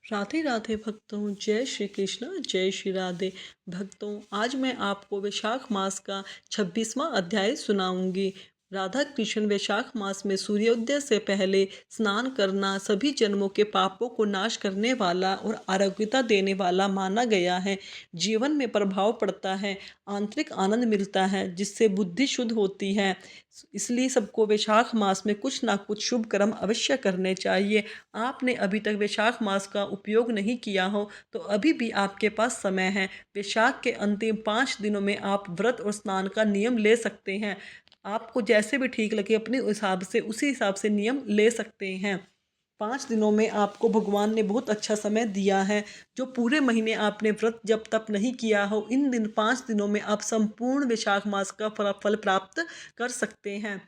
राधे राधे भक्तों, जय श्री कृष्ण, जय श्री राधे भक्तों। आज मैं आपको वैशाख मास का 26वां अध्याय सुनाऊंगी। राधा कृष्ण वैशाख मास में सूर्योदय से पहले स्नान करना सभी जन्मों के पापों को नाश करने वाला और आरोग्यता देने वाला माना गया है। जीवन में प्रभाव पड़ता है, आंतरिक आनंद मिलता है, जिससे बुद्धि शुद्ध होती है। इसलिए सबको वैशाख मास में कुछ ना कुछ शुभ कर्म अवश्य करने चाहिए। आपने अभी तक वैशाख मास का उपयोग नहीं किया हो तो अभी भी आपके पास समय है। वैशाख के अंतिम 5 दिनों में आप व्रत और स्नान का नियम ले सकते हैं। आपको जैसे भी ठीक लगे अपने हिसाब से उसी हिसाब से नियम ले सकते हैं। 5 दिनों में आपको भगवान ने बहुत अच्छा समय दिया है। जो पूरे महीने आपने व्रत जब तप नहीं किया हो, इन 5 दिनों में आप संपूर्ण वैशाख मास का फल प्राप्त कर सकते हैं।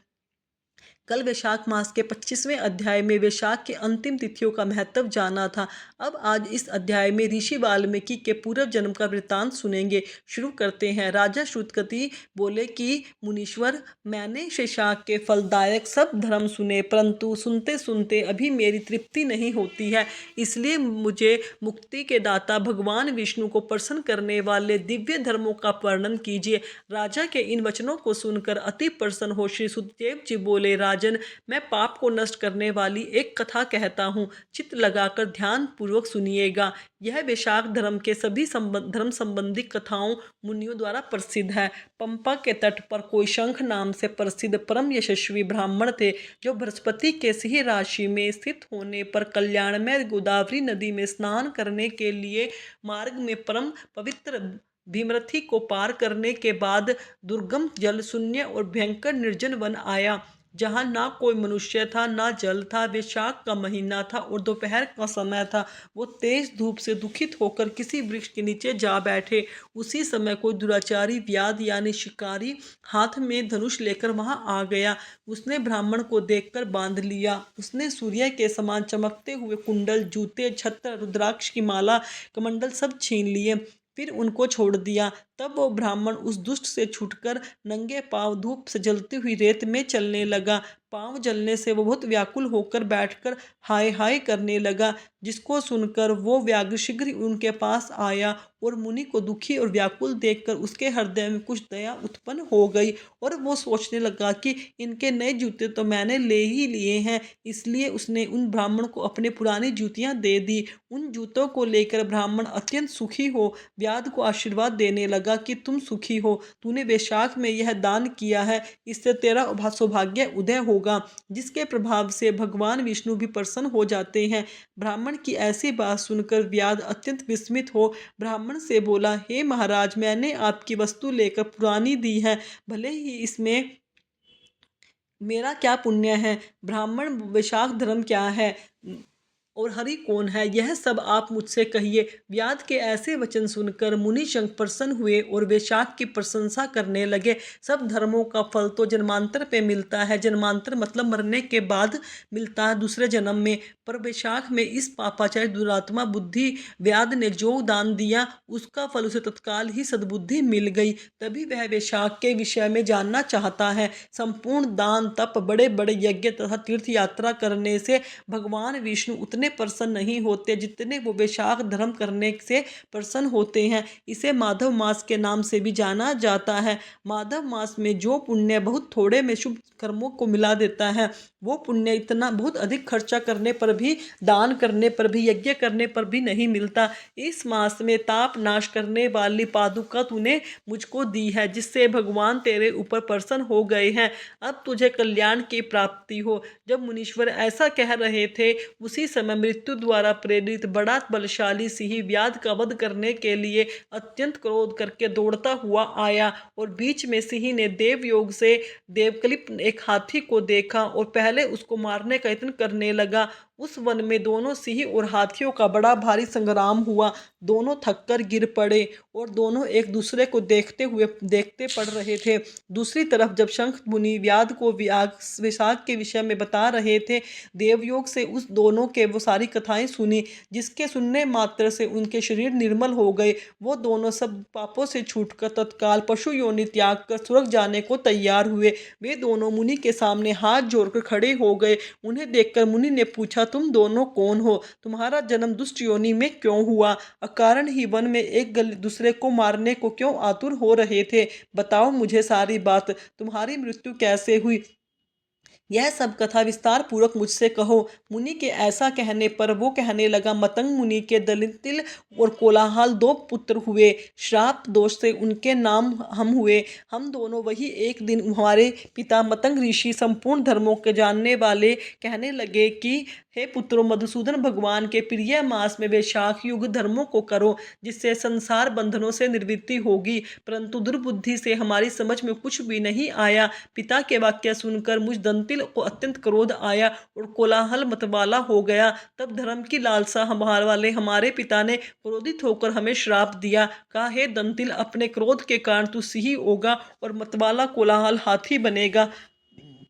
कल वैशाख मास के 25वें अध्याय में वैशाख के अंतिम तिथियों का महत्व जाना था। अब आज इस अध्याय में ऋषि वाल्मीकि के पूर्व जन्म का वृत्तांत सुनेंगे। शुरू करते हैं। राजा श्रुतकति बोले कि मुनीश्वर, मैंने वैशाख के फलदायक सब धर्म सुने, परंतु सुनते सुनते अभी मेरी तृप्ति नहीं होती है। इसलिए मुझे मुक्ति के दाता भगवान विष्णु को प्रसन्न करने वाले दिव्य धर्मों का वर्णन कीजिए। राजा के इन वचनों को सुनकर अति प्रसन्न हो श्री सुखदेव जी बोले, राजन, मैं पाप को नष्ट करने वाली एक कथा कहता हूँ, चित्त लगाकर ध्यान पूर्वक सुनिएगा। यह वैशाख धर्म के सभी धर्म संबंधी कथाओं मुनियों द्वारा प्रसिद्ध है। पंपा के तट पर कोई शंख नाम से प्रसिद्ध परम यशस्वी ब्राह्मण थे, जो बृहस्पति के सिंह राशि में स्थित होने पर कल्याण में गोदावरी नदी में स्नान करने के लिए मार्ग में परम पवित्र भीमरथी को पार करने के बाद दुर्गम जल शून्य और भयंकर निर्जन वन आया, जहाँ ना कोई मनुष्य था ना जल था। वैशाख का महीना था और दोपहर का समय था। वो तेज धूप से दुखित होकर किसी वृक्ष के नीचे जा बैठे। उसी समय कोई दुराचारी व्याध यानी शिकारी हाथ में धनुष लेकर वहां आ गया। उसने ब्राह्मण को देखकर बांध लिया। उसने सूर्य के समान चमकते हुए कुंडल, जूते, छत्र, रुद्राक्ष की माला, कमंडल सब छीन लिए, फिर उनको छोड़ दिया। तब वो ब्राह्मण उस दुष्ट से छूटकर नंगे पांव धूप से जलती हुई रेत में चलने लगा। पांव जलने से वो बहुत व्याकुल होकर बैठकर हाय हाय करने लगा, जिसको सुनकर वो व्याघ्र शीघ्र ही उनके पास आया और मुनि को दुखी और व्याकुल देखकर उसके हृदय में कुछ दया उत्पन्न हो गई और वो सोचने लगा कि इनके नए जूते तो मैंने ले ही लिए हैं। इसलिए उसने उन ब्राह्मण को अपने पुरानी जूतियां दे दी। उन जूतों को लेकर ब्राह्मण अत्यंत सुखी हो व्याध को आशीर्वाद देने लगा कि तुम सुखी हो, तूने वैशाख में यह दान किया है, इससे तेरा सौभाग्य उदय होगा, जिसके प्रभाव से भगवान विष्णु भी प्रसन्न हो जाते हैं। ब्राह्मण की ऐसी बात सुनकर व्याध अत्यंत विस्मित हो ब्राह्मण से बोला, हे महाराज, मैंने आपकी वस्तु लेकर पुरानी दी है, भले ही इसमें मेरा क्या पुण्य है। ब्राह्मण, वैशाख धर्म क्या है और हरि कौन है, यह सब आप मुझसे कहिए। व्याध के ऐसे वचन सुनकर मुनि शंख प्रसन्न हुए और वैशाख की प्रशंसा करने लगे। सब धर्मों का फल तो जन्मांतर पे मिलता है, जन्मांतर मतलब मरने के बाद मिलता है दूसरे जन्म में, पर वैशाख में इस पापाचारी दुरात्मा बुद्धि व्याध ने जो दान दिया उसका फल उसे तत्काल ही सद्बुद्धि मिल गई। तभी वह वैशाख के विषय में जानना चाहता है। संपूर्ण दान, तप, बड़े बड़े यज्ञ तथा तीर्थ यात्रा करने से भगवान विष्णु उतने प्रसन्न नहीं होते जितने वो वैशाख धर्म करने से प्रसन्न होते हैं। इसे माधव मास के नाम से भी जाना जाता है। माधव मास में जो पुण्य बहुत थोड़े में शुभ कर्मों को मिला देता है, वो पुण्य इतना बहुत अधिक खर्चा करने पर भी, दान करने पर भी, यज्ञ करने पर भी नहीं मिलता। इस मास में ताप नाश करने वाली पादुका तूने मुझको दी है, जिससे भगवान तेरे ऊपर प्रसन्न हो गए हैं। अब तुझे कल्याण की प्राप्ति हो। जब मुनीश्वर ऐसा कह रहे थे, उसी समय मृत्यु द्वारा प्रेरित बड़ा बलशाली सिंह व्याध का वध करने के लिए अत्यंत क्रोध करके दौड़ता हुआ आया और बीच में सिंह ने देवयोग से देवकलिप एक हाथी को देखा और पहले उसको मारने का यत्न करने लगा। उस वन में दोनों सिंह और हाथियों का बड़ा भारी संग्राम हुआ। दोनों थककर गिर पड़े और दोनों एक दूसरे को देखते पड़ रहे थे। दूसरी तरफ जब शंख मुनि व्याध को वैशाख के विषय में बता रहे थे, देवयोग से उस दोनों के वो सारी कथाएं सुनी, जिसके सुनने मात्र से उनके शरीर निर्मल हो गए। वो दोनों सब पापों से छूटकर तत्काल पशु योनि त्याग कर स्वर्ग जाने को तैयार हुए। वे दोनों मुनि के सामने हाथ जोड़कर खड़े हो गए। उन्हें देखकर मुनि ने पूछा, तुम दोनों कौन हो? तुम्हारा जन्म दुष्ट योनि में क्यों हुआ? अकारण ही वन में एक दूसरे को मारने को क्यों आतुर हो रहे थे? बताओ मुझे सारी बात। तुम्हारी मृत्यु कैसे हुई? यह सब कथा विस्तार पूर्वक मुझसे कहो। मुनि के ऐसा कहने पर वो कहने लगा, मतंग मुनि के दलितिल और कोलाहल दो पुत्र हुए। श्राप दोष से उनके नाम हम हुए। हम दोनों वही एक दिन हमारे पिता मतंग ऋषि संपूर्ण धर्मों के जानने वाले कहने लगे कि हे पुत्रों, मधुसूदन भगवान के प्रिय मास में वैशाख युग धर्मों को करो, जिससे संसार बंधनों से निवृत्ति होगी। परंतु दुर्बुद्धि से हमारी समझ में कुछ भी नहीं आया। पिता के वाक्य सुनकर मुझ दंतिल को अत्यंत क्रोध आया और कोलाहल मतवाला हो गया। तब धर्म की लालसा हमारे पिता ने क्रोधित होकर हमें श्राप दिया। कहा, हे दंतिल, अपने क्रोध के कारण तू सिंह होगा और मतवाला कोलाहल हाथी बनेगा।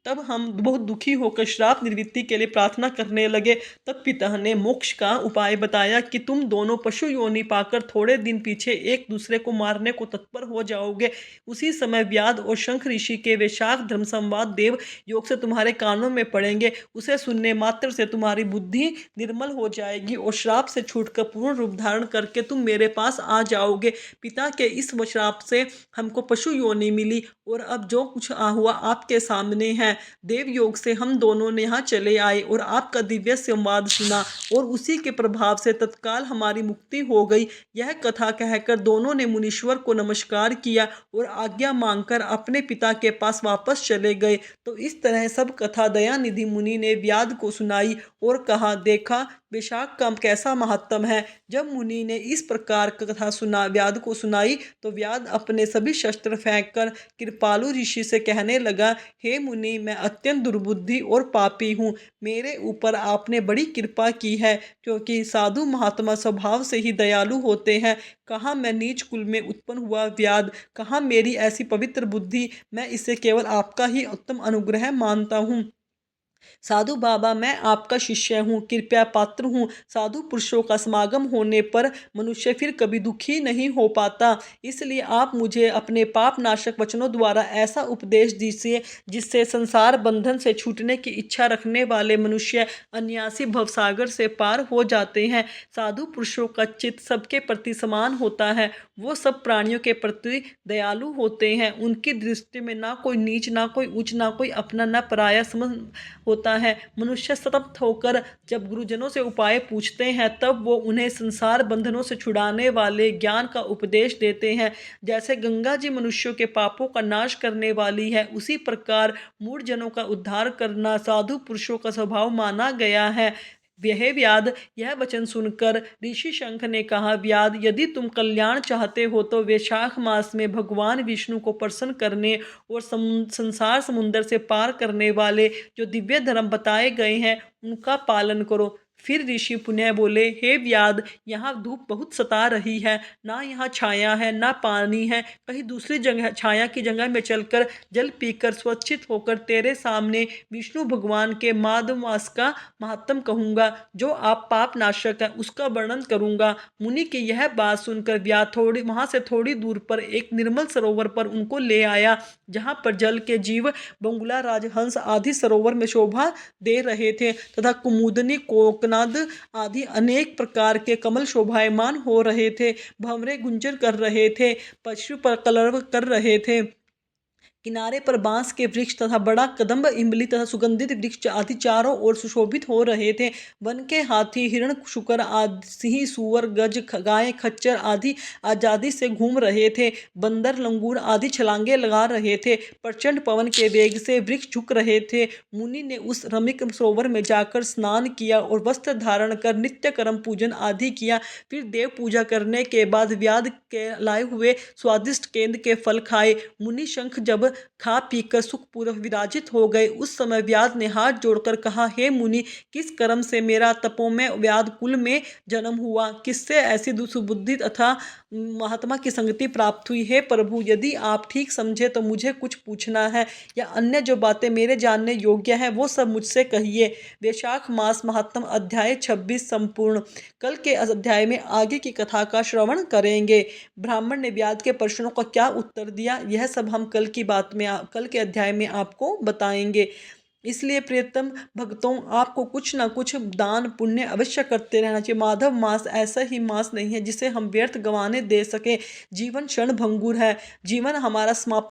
तब हम बहुत दुखी होकर श्राप निवृत्ति के लिए प्रार्थना करने लगे। तब पिता ने मोक्ष का उपाय बताया कि तुम दोनों पशु योनि पाकर थोड़े दिन पीछे एक दूसरे को मारने को तत्पर हो जाओगे। उसी समय व्याध और शंख ऋषि के वैशाख धर्म संवाद देव योग से तुम्हारे कानों में पड़ेंगे। उसे सुनने मात्र से तुम्हारी बुद्धि निर्मल हो जाएगी और श्राप से छूटकर पूर्ण रूप धारण करके तुम मेरे पास आ जाओगे। पिता के इस श्राप से हमको पशु योनि मिली और अब जो कुछ हुआ आपके सामने है। देव योग से हम दोनों ने यहाँ चले आए और आपका दिव्य संवाद सुना और उसी के प्रभाव से तत्काल हमारी मुक्ति हो गई। यह कथा कहकर दोनों ने मुनीश्वर को नमस्कार किया और आज्ञा मांगकर अपने पिता के पास वापस चले गए। तो इस तरह सब कथा दयानिधि मुनि ने व्याध को सुनाई और कहा, देखा वैशाख का कैसा महात्म है। जब मुनि ने इस प्रकार कथा व्याध को सुनाई तो व्याध अपने सभी शस्त्र फेंककर कृपालु ऋषि से कहने लगा, हे मुनि, मैं अत्यंत दुर्बुद्धि और पापी हूँ। मेरे ऊपर आपने बड़ी कृपा की है, क्योंकि साधु महात्मा स्वभाव से ही दयालु होते हैं। कहाँ मैं नीच कुल में उत्पन्न हुआ व्याध, कहाँ मेरी ऐसी पवित्र बुद्धि। मैं इसे केवल आपका ही उत्तम अनुग्रह मानता हूँ। साधु बाबा, मैं आपका शिष्य हूँ, कृपया पात्र हूँ। साधु पुरुषों का समागम होने पर मनुष्य फिर कभी दुखी नहीं हो पाता। इसलिए आप मुझे अपने पाप नाशक वचनों द्वारा ऐसा उपदेश दीजिए जिससे संसार बंधन से छूटने की इच्छा रखने वाले मनुष्य अनायासी भवसागर से पार हो जाते हैं। साधु पुरुषों का चित्त सबके प्रति समान होता है। वो सब प्राणियों के प्रति दयालु होते हैं। उनकी दृष्टि में ना कोई नीच, ना कोई उच्च, ना कोई अपना, ना पराया समझ होता है। मनुष्य स्तब्ध होकर जब गुरुजनों से उपाय पूछते हैं तब वो उन्हें संसार बंधनों से छुड़ाने वाले ज्ञान का उपदेश देते हैं। जैसे गंगा जी मनुष्यों के पापों का नाश करने वाली है, उसी प्रकार मूढ़जनों का उद्धार करना साधु पुरुषों का स्वभाव माना गया है। यह व्याध, यह वचन सुनकर ऋषि शंख ने कहा, व्याध, यदि तुम कल्याण चाहते हो तो वैशाख मास में भगवान विष्णु को प्रसन्न करने और संसार समुद्र से पार करने वाले जो दिव्य धर्म बताए गए हैं उनका पालन करो। फिर ऋषि पुनः बोले, हे व्याध, यहाँ धूप बहुत सता रही है, ना यहाँ छाया है ना पानी है। कहीं दूसरी जगह छाया की जगह में चलकर जल पीकर स्वच्छित होकर तेरे सामने विष्णु भगवान के माधव मास का महात्म कहूँगा, जो आप पाप नाशक है उसका वर्णन करूँगा। मुनि की यह बात सुनकर व्याध वहाँ से थोड़ी दूर पर एक निर्मल सरोवर पर उनको ले आया, जहाँ पर जल के जीव बंगुला, राजहंस आदि सरोवर में शोभा दे रहे थे तथा कुमुदनी, कोकनाद आदि अनेक प्रकार के कमल शोभायमान हो रहे थे। भंवरे गुंजन कर रहे थे, पशु पर कलरव कर रहे थे। किनारे पर बांस के वृक्ष तथा बड़ा कदम्ब, इमली तथा सुगंधित वृक्ष आदि चारों ओर सुशोभित हो रहे थे। वन के हाथी, हिरण, शुकर आदि, सिंह, सुअर, गज, गाय, खच्चर आदि आजादी से घूम रहे थे। बंदर, लंगूर आदि छलांगे लगा रहे थे। प्रचंड पवन के वेग से वृक्ष झुक रहे थे। मुनि ने उस रमिक सरोवर में जाकर स्नान किया और वस्त्र धारण कर नित्य कर्म पूजन आदि किया। फिर देव पूजा करने के बाद व्याध के लाए हुए स्वादिष्ट केंद्र के फल खाए। मुनि शंख जब खा पीकर सुखपूर्वक विराजित हो गए, उस समय व्याध ने हाथ जोड़कर कहा, हे मुनि, किस कर्म से मेरा तपोमय व्याध कुल में जन्म हुआ? किससे ऐसी दुष्बुद्धि तथा महात्मा की संगति प्राप्त हुई? हे प्रभु, यदि आप ठीक समझे तो मुझे कुछ पूछना है, या अन्य जो बातें मेरे जानने योग्य हैं वो सब मुझसे कहिए। वैशाख मास महात्म अध्याय 26 संपूर्ण। कल के अध्याय में आगे की कथा का श्रवण करेंगे। ब्राह्मण ने व्याध के प्रश्नों का क्या उत्तर दिया, यह सब हम कल के अध्याय में आपको बताएंगे। इसलिए प्रियतम भक्तों, आपको कुछ ना कुछ दान पुण्य अवश्य करते रहना चाहिए। माधव मास ऐसा ही मास नहीं है जिसे हम व्यर्थ गंवाने दे सकें। जीवन क्षण भंगुर है, जीवन हमारा समाप्त